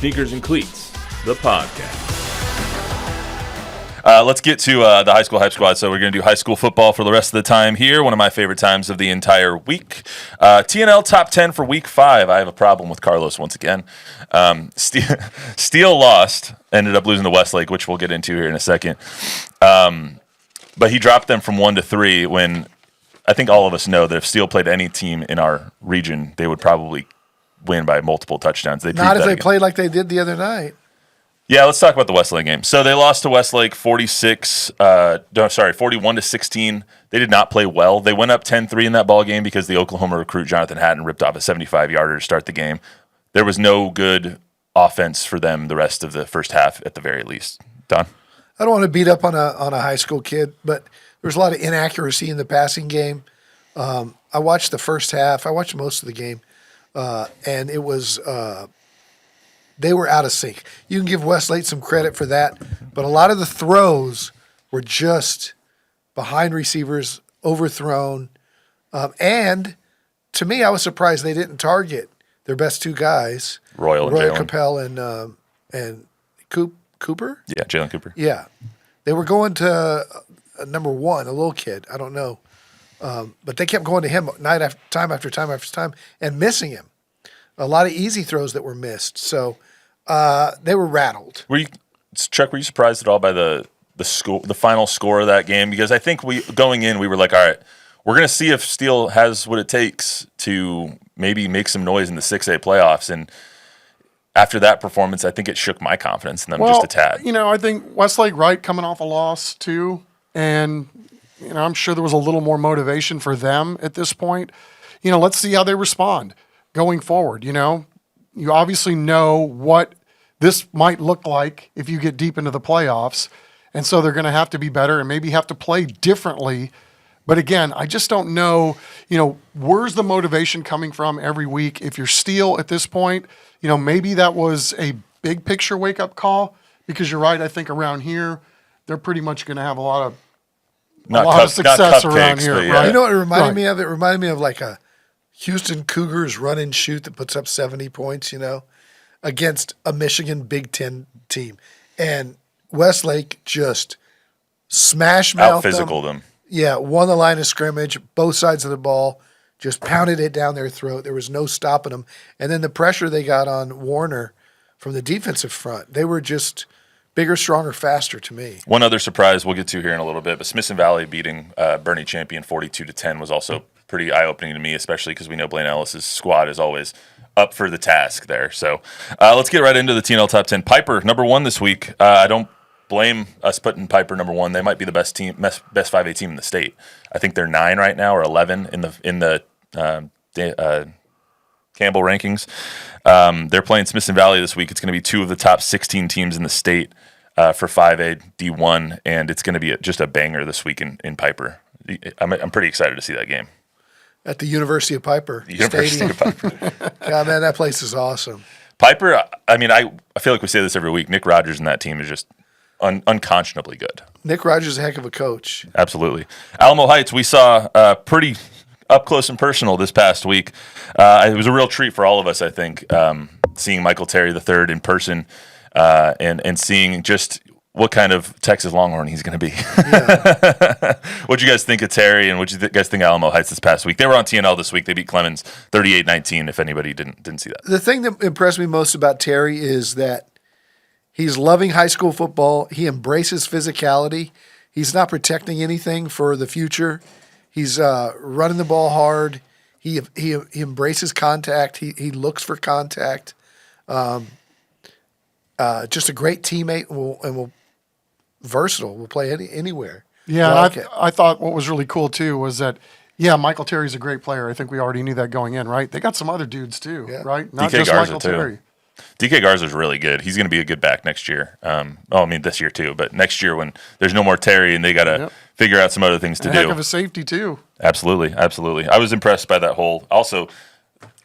Sneakers and Cleats, the podcast. Let's get to the high school hype squad. So we're going to do high school football for the rest of the time here. One of my favorite times of the entire week. TNL top 10 for week 5. I have a problem with Carlos once again. Steele lost, ended up losing to Westlake, which we'll get into here in a second. But he dropped them from 1 to 3 when I think all of us know that if Steele played any team in our region, they would probably win by multiple touchdowns. Not if they played like they did the other night. Yeah, let's talk about the Westlake game. So they lost to Westlake 41 to 16. They did not play well. They went up 10-3 in that ball game because the Oklahoma recruit Jonathan Hatton ripped off a 75-yarder to start the game. There was no good offense for them the rest of the first half at the very least. Don? I don't want to beat up on a high school kid, but there's a lot of inaccuracy in the passing game. I watched the first half. I watched most of the game, and it was they were out of sync. You can give Westlake some credit for that, but a lot of the throws were just behind receivers, overthrown. And to me, I was surprised they didn't target their best two guys, Royal Capel and Cooper? Yeah, Jalen Cooper. Yeah. They were going to number 1, a little kid. I don't know. But they kept going to him time after time and missing him. A lot of easy throws that were missed. So they were rattled. Chuck, were you surprised at all by the final score of that game? Because I think going in, we were like, all right, we're going to see if Steele has what it takes to maybe make some noise in the 6A playoffs. And after that performance, I think it shook my confidence in them just a tad. I think Westlake, right, coming off a loss too. And, I'm sure there was a little more motivation for them at this point. Let's see how they respond going forward. You obviously know what this might look like if you get deep into the playoffs. And so they're going to have to be better and maybe have to play differently. But again, I just don't know, where's the motivation coming from every week? If you're Steele at this point, maybe that was a big picture wake-up call because you're right. I think around here, they're pretty much going to have a lot of success around here. Yeah. Right? You know what it reminded me of? It reminded me of like a Houston Cougars run and shoot that puts up 70 points, against a Michigan Big Ten team. And Westlake just smash-mouthed Out-physical them. Yeah, won the line of scrimmage, both sides of the ball, just pounded it down their throat. There was no stopping them. And then the pressure they got on Warner from the defensive front, they were just bigger, stronger, faster to me. One other surprise we'll get to here in a little bit, but Smithson Valley beating Bernie Champion 42-10 was also pretty eye-opening to me, especially because we know Blaine Ellis's squad is always up for the task there. So let's get right into the TNL Top 10. Piper, number 1 this week. I don't blame us putting Piper number 1. They might be the best 5A team in the state. I think they're 9 right now or 11 in the Campbell rankings. They're playing Smithson Valley this week. It's going to be 2 of the top 16 teams in the state for 5A D1, and it's going to be just a banger this week in Piper. I'm pretty excited to see that game. At the University of Piper University of Piper. God, man, that place is awesome. Piper, I feel like we say this every week. Nick Rogers and that team is just unconscionably good. Nick Rogers is a heck of a coach. Absolutely. Alamo Heights, we saw pretty up close and personal this past week. It was a real treat for all of us, I think, seeing Michael Terry III in person and seeing just what kind of Texas Longhorn he's going to be. Yeah. What'd you guys think of Terry, and what'd you guys think of Alamo Heights this past week? They were on TNL this week. They beat Clemens 38-19, if anybody didn't see that. The thing that impressed me most about Terry is that he's loving high school football. He embraces physicality. He's not protecting anything for the future. He's running the ball hard. He embraces contact. He looks for contact. Just a great teammate and will versatile. Will play anywhere. Yeah, I thought what was really cool too was that Michael Terry's a great player. I think we already knew that going in, right? They got some other dudes too, right? Not DK just Garza Michael too. Terry. DK Garza's really good. He's going to be a good back next year. This year too, but next year when there's no more Terry and they got to figure out some other things to do. Heck of a safety too. Absolutely. I was impressed by that whole. Also,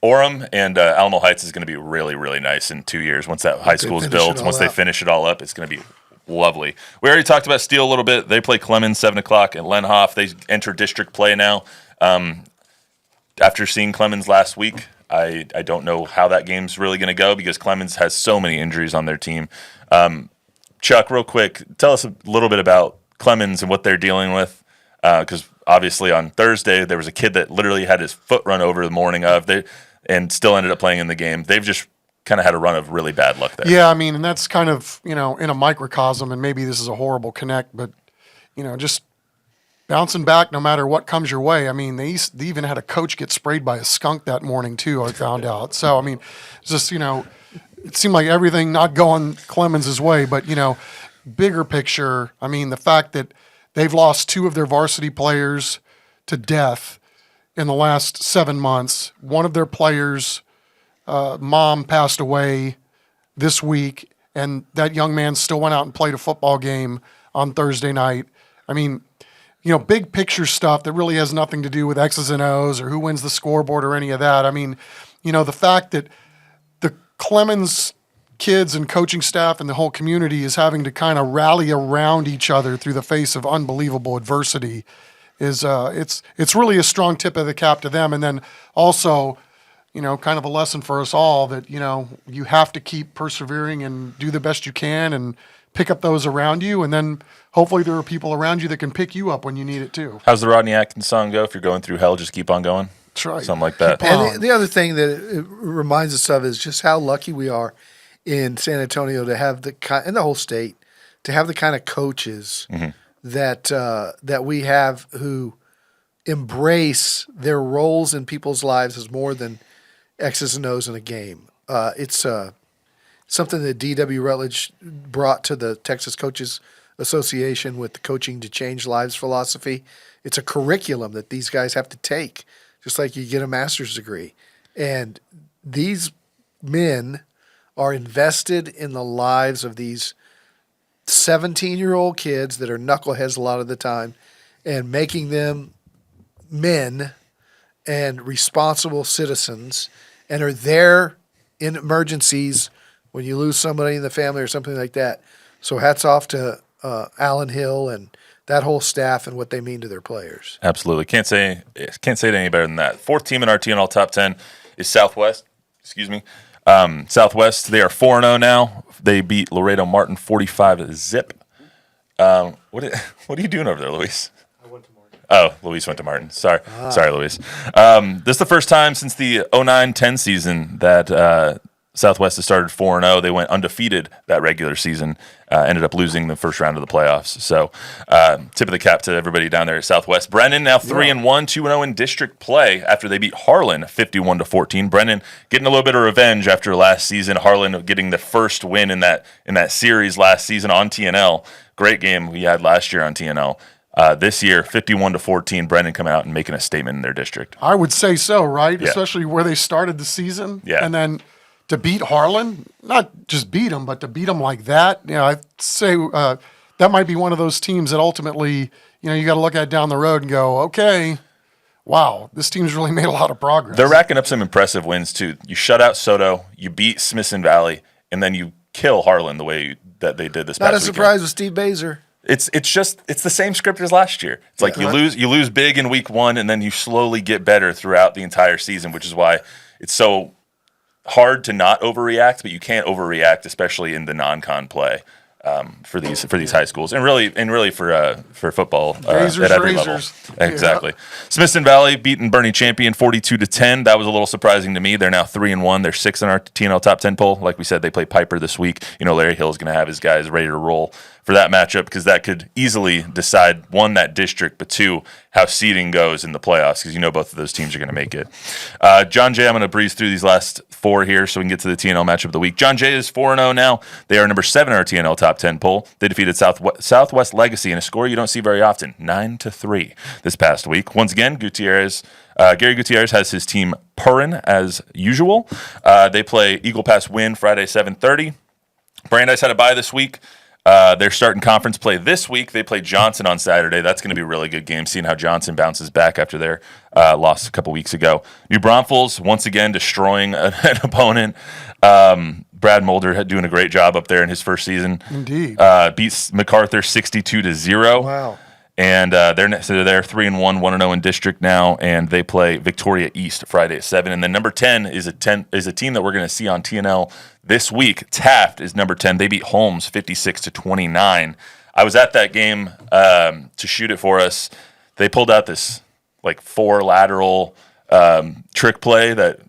Orem and Alamo Heights is going to be really, really nice in 2 years once that high school is built. Once they finish it all up, it's going to be lovely. We already talked about Steele a little bit. They play Clemens 7 o'clock at Lenhoff. They enter district play now. After seeing Clemens last week, I don't know how that game's really going to go because Clemens has so many injuries on their team. Chuck, real quick, tell us a little bit about Clemens and what they're dealing with, because obviously on Thursday there was a kid that literally had his foot run over the morning of, and still ended up playing in the game. They've just kind of had a run of really bad luck there. Yeah, I mean, and that's kind of, in a microcosm, and maybe this is a horrible connect, but, just bouncing back no matter what comes your way. I mean, they even had a coach get sprayed by a skunk that morning too, I found out. So, I mean, it's just, it seemed like everything not going Clemens' way, but, bigger picture, I mean, the fact that they've lost 2 of their varsity players to death in the last 7 months. One of their players' mom passed away this week, and that young man still went out and played a football game on Thursday night. I mean, big picture stuff that really has nothing to do with X's and O's or who wins the scoreboard or any of that. I mean, the fact that the Clemens kids and coaching staff and the whole community is having to kind of rally around each other through the face of unbelievable adversity is it's really a strong tip of the cap to them. And then also, kind of a lesson for us all that, you have to keep persevering and do the best you can and pick up those around you. And then hopefully there are people around you that can pick you up when you need it too. How's the Rodney Atkins song go? If you're going through hell, just keep on going. That's right. Something like that. And the other thing that it reminds us of is just how lucky we are in San Antonio to have in the whole state, to have the kind of coaches that we have who embrace their roles in people's lives as more than X's and O's in a game. It's something that D.W. Rutledge brought to the Texas Coaches Association with the Coaching to Change Lives philosophy. It's a curriculum that these guys have to take, just like you get a master's degree. And these men are invested in the lives of these 17-year-old kids that are knuckleheads a lot of the time and making them men and responsible citizens, and are there in emergencies when you lose somebody in the family or something like that. So hats off to Alan Hill and that whole staff and what they mean to their players. Absolutely. Can't say it any better than that. 4th team in our TNL top 10 is Southwest. Southwest, they are 4-0 now. They beat Laredo Martin 45-0. What are you doing over there, Luis? Oh, Luis went to Martin. Sorry, Luis. This is the first time since the 09-10 season that Southwest has started 4-0. They went undefeated that regular season, ended up losing the first round of the playoffs. So tip of the cap to everybody down there at Southwest. Brennan now 3-1, 2-0 in district play after they beat Harlan 51-14. Brennan getting a little bit of revenge after last season. Harlan getting the first win in that series last season on TNL. Great game we had last year on TNL. This year, 51-14, Brennan coming out and making a statement in their district. I would say so, right? Yeah. Especially where they started the season. Yeah. And then to beat Harlan, not just beat them, but to beat them like that, I'd say that might be one of those teams that ultimately, you got to look at down the road and go, okay, wow, this team's really made a lot of progress. They're racking up some impressive wins, too. You shut out Soto, you beat Smithson Valley, and then you kill Harlan the way that they did this past Not a weekend. surprise with Steve Baser. It's the same script as last year. It's like you lose big in week 1, and then you slowly get better throughout the entire season, which is why it's so hard to not overreact, but you can't overreact, especially in the non-con play for these high schools, and really for football at every level. Exactly. Yeah. Smithson Valley beating Bernie Champion 42-10. That was a little surprising to me. They're now 3-1. They're 6th in our TNL top 10 poll. Like we said, they play Piper this week. Larry Hill is going to have his guys ready to roll for that matchup because that could easily decide, 1, that district, but 2, how seeding goes in the playoffs because both of those teams are going to make it. John Jay, I'm going to breeze through these last 4 here so we can get to the TNL matchup of the week. John Jay is 4-0 now. They are number 7 in our TNL top 10 poll. They defeated Southwest Legacy in a score you don't see very often, 9-3 this past week. Once again, Gary Gutierrez has his team purring as usual. They play Eagle Pass Win Friday 7:30. Brandeis had a bye this week. They're starting conference play this week. They play Johnson on Saturday. That's going to be a really good game, seeing how Johnson bounces back after their loss a couple weeks ago. New Braunfels, once again, destroying an opponent. Brad Mulder doing a great job up there in his first season. Indeed. Beats MacArthur 62-0. Wow. And they're 3-1, 1-0 in district now, and they play Victoria East Friday at 7. And then number 10 is a team that we're going to see on TNL this week. Taft is number 10. They beat Holmes 56-29. I was at that game to shoot it for us. They pulled out this like 4 lateral trick play that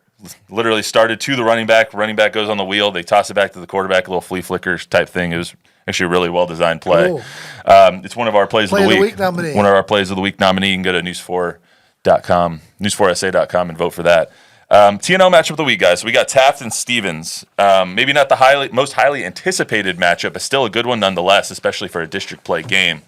literally started to the running back. Running back goes on the wheel. They toss it back to the quarterback, a little flea flicker type thing. It was actually a really well-designed play. Cool. It's one of our plays of the week nominee. One of our plays of the week nominee. You can go to news4.com, news4sa.com and vote for that. TNL matchup of the week, guys. So we got Taft and Stevens. Maybe not the most highly anticipated matchup, but still a good one nonetheless, especially for a district play game.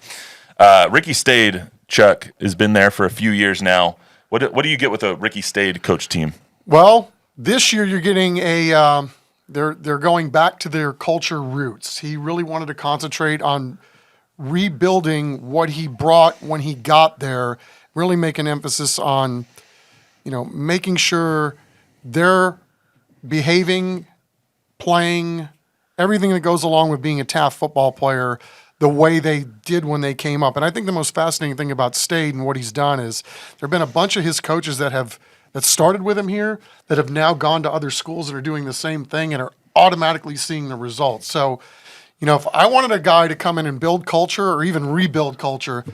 Ricky Stade, Chuck, has been there for a few years now. What do you get with a Ricky Stade coach team? Well, this year you're getting they're going back to their culture roots. He really wanted to concentrate on rebuilding what he brought when he got there, really make an emphasis on, making sure they're behaving, playing, everything that goes along with being a Taft football player the way they did when they came up. And I think the most fascinating thing about Stade and what he's done is there have been a bunch of his coaches that started with him here that have now gone to other schools that are doing the same thing and are automatically seeing the results. So, if I wanted a guy to come in and build culture or even rebuild culture,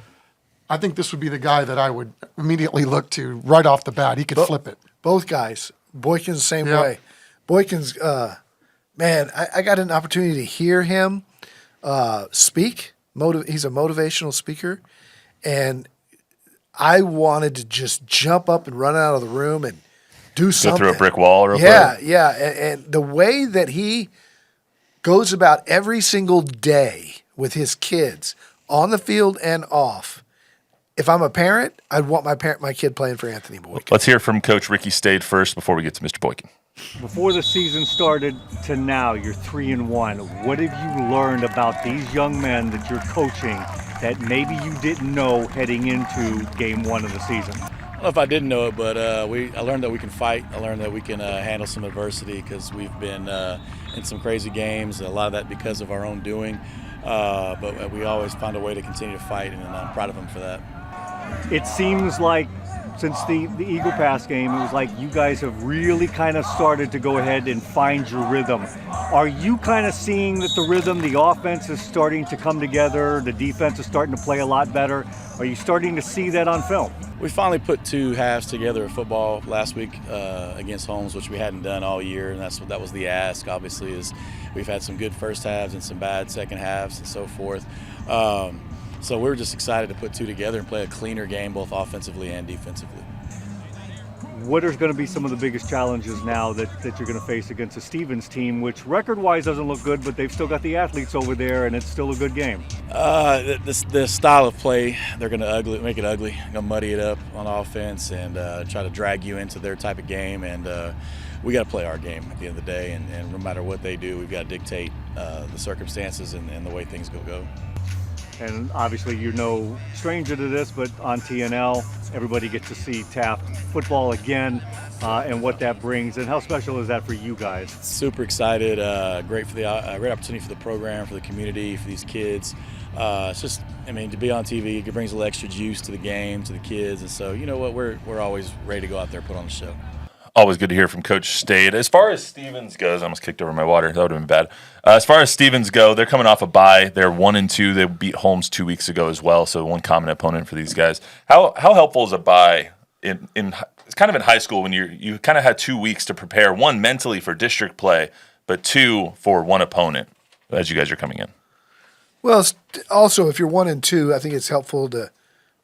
I think this would be the guy that I would immediately look to right off the bat. He could flip it. Both guys. Boykin's the same Yep. way. Boykin's, man, I got an opportunity to hear him speak. He's a motivational speaker. And I wanted to just jump up and run out of the room and do something. Go through a brick wall real quick? Yeah. And the way that he goes about every single day with his kids on the field and off. If I'm a parent, I'd want my kid playing for Anthony Boykin. Let's hear from Coach Ricky Stade first before we get to Mr. Boykin. Before the season started to now, you're 3-1. What have you learned about these young men that you're coaching that maybe you didn't know heading into game 1 of the season? I don't know if I didn't know it, but I learned that we can fight. I learned that we can handle some adversity because we've been in some crazy games, a lot of that because of our own doing. But we always find a way to continue to fight, and I'm proud of them for that. It seems like since the Eagle Pass game, it was like you guys have really kind of started to go ahead and find your rhythm. Are you kind of seeing that the offense is starting to come together, the defense is starting to play a lot better? Are you starting to see that on film? We finally put 2 halves together of football last week against Holmes, which we hadn't done all year, and that was the ask. Obviously, is we've had some good first halves and some bad second halves and so forth. So we were just excited to put 2 together and play a cleaner game, both offensively and defensively. What are going to be some of the biggest challenges now that you're going to face against a Stevens team, which record-wise doesn't look good, but they've still got the athletes over there, and it's still a good game? The style of play, they're going to make it ugly, going to muddy it up on offense and try to drag you into their type of game. And we got to play our game at the end of the day, and no matter what they do, we've got to dictate the circumstances and the way things go. And obviously you're no stranger to this, but on TNL, everybody gets to see Taft football again and what that brings. And how special is that for you guys? Super excited. Great opportunity for the program, for the community, for these kids. It's just, to be on TV, it brings a little extra juice to the game, to the kids. And so, you know what, we're always ready to go out there and put on the show. Always good to hear from Coach Stade. As far as Stevens goes, I almost kicked over my water. That would have been bad. As far as Stevens go, they're coming off a bye. They're 1-2. They beat Holmes 2 weeks ago as well, so one common opponent for these guys. How helpful is a bye in it's kind of in high school when you kind of had 2 weeks to prepare, one mentally for district play, but 2 for one opponent as you guys are coming in? Well, also if you're 1-2, I think it's helpful to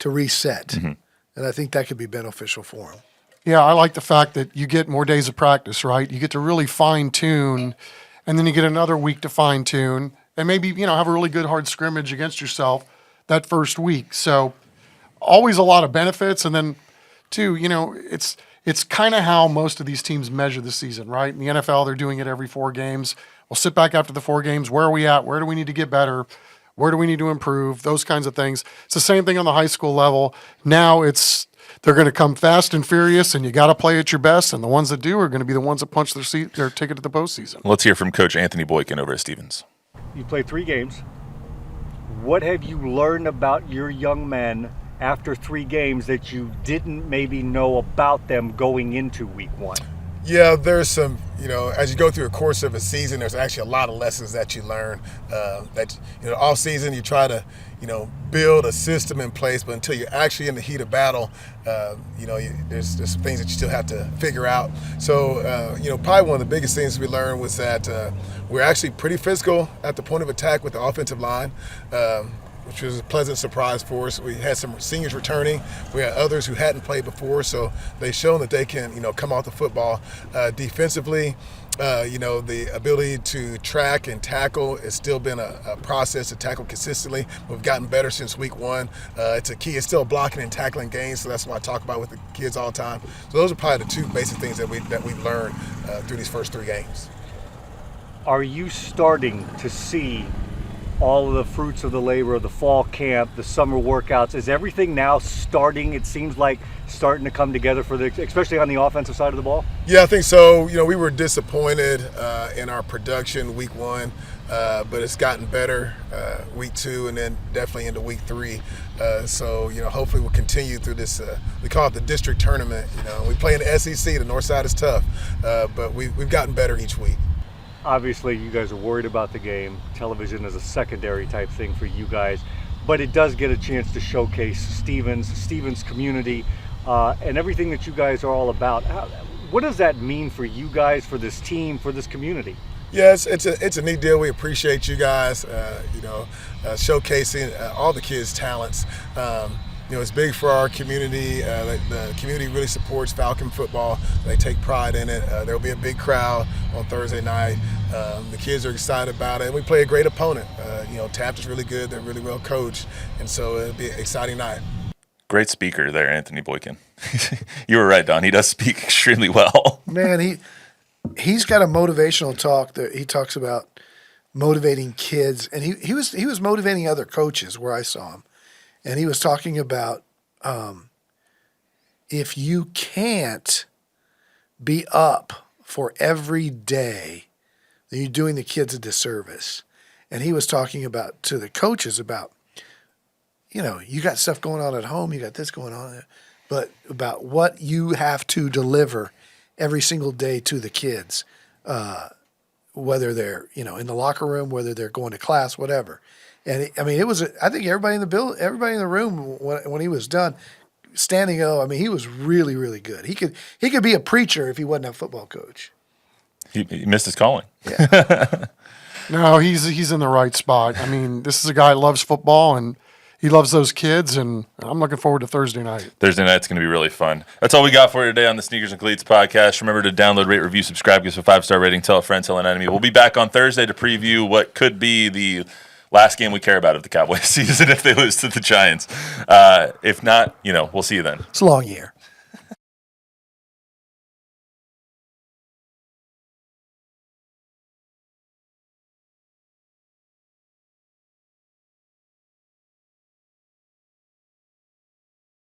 reset, and I think that could be beneficial for them. Yeah, I like the fact that you get more days of practice, right? You get to really fine-tune, and then you get another week to fine-tune, and maybe, have a really good hard scrimmage against yourself that first week. So always a lot of benefits, and then, too, it's kind of how most of these teams measure the season, right? In the NFL, they're doing it every 4 games. We'll sit back after the 4 games. Where are we at? Where do we need to get better? Where do we need to improve? Those kinds of things. It's the same thing on the high school level. Now they're going to come fast and furious, and you got to play at your best. And the ones that do are going to be the ones that punch their ticket to the postseason. Let's hear from Coach Anthony Boykin over at Stevens. You played 3 games. What have you learned about your young men after 3 games that you didn't maybe know about them going into week 1? Yeah, there's some, as you go through the course of a season, there's actually a lot of lessons that you learn. Off season, you try to, build a system in place, but until you're actually in the heat of battle, there's some things that you still have to figure out. So, probably one of the biggest things we learned was that we're actually pretty physical at the point of attack with the offensive line. Which was a pleasant surprise for us. We had some seniors returning. We had others who hadn't played before, so they've shown that they can, come off the football. Defensively, the ability to track and tackle has still been a process to tackle consistently. We've gotten better since week 1. It's a key. It's still a blocking and tackling game, so that's what I talk about with the kids all the time. So those are probably the 2 basic things that we've learned through these first 3 games. Are you starting to see all of the fruits of the labor of the fall camp, the summer workouts? Is everything now starting, it seems like, starting to come together especially on the offensive side of the ball? Yeah, I think so. We were disappointed in our production week 1, but it's gotten better week 2 and then definitely into week 3. So hopefully we'll continue through this, we call it the district tournament. We play in the SEC, the north side is tough, but we've gotten better each week. Obviously, you guys are worried about the game. Television is a secondary type thing for you guys, but it does get a chance to showcase Stevens community, and everything that you guys are all about. What does that mean for you guys, for this team, for this community? Yes, it's a neat deal. We appreciate you guys, showcasing all the kids' talents. It's big for our community. The community really supports Falcon football. They take pride in it. There'll be a big crowd on Thursday night. The kids are excited about it. And we play a great opponent. Taft is really good. They're really well coached. And so it'll be an exciting night. Great speaker there, Anthony Boykin. You were right, Don. He does speak extremely well. Man, he's got a motivational talk that he talks about motivating kids. And he was motivating other coaches where I saw him. And he was talking about if you can't be up for every day, then you're doing the kids a disservice. And he was talking about to the coaches about, you got stuff going on at home, you got this going on, but about what you have to deliver every single day to the kids, whether they're, in the locker room, whether they're going to class, whatever. And it was. I think everybody in the room when he was done, standing up. He was really, really good. He could be a preacher if he wasn't a football coach. He missed his calling. Yeah. No, he's in the right spot. This is a guy who loves football and he loves those kids, and I'm looking forward to Thursday night. Thursday night's going to be really fun. That's all we got for you today on the Sneakers and Cleats podcast. Remember to download, rate, review, subscribe, give us a 5-star rating, tell a friend, tell an enemy. We'll be back on Thursday to preview what could be the last game we care about of the Cowboys season if they lose to the Giants. If not, we'll see you then. It's a long year.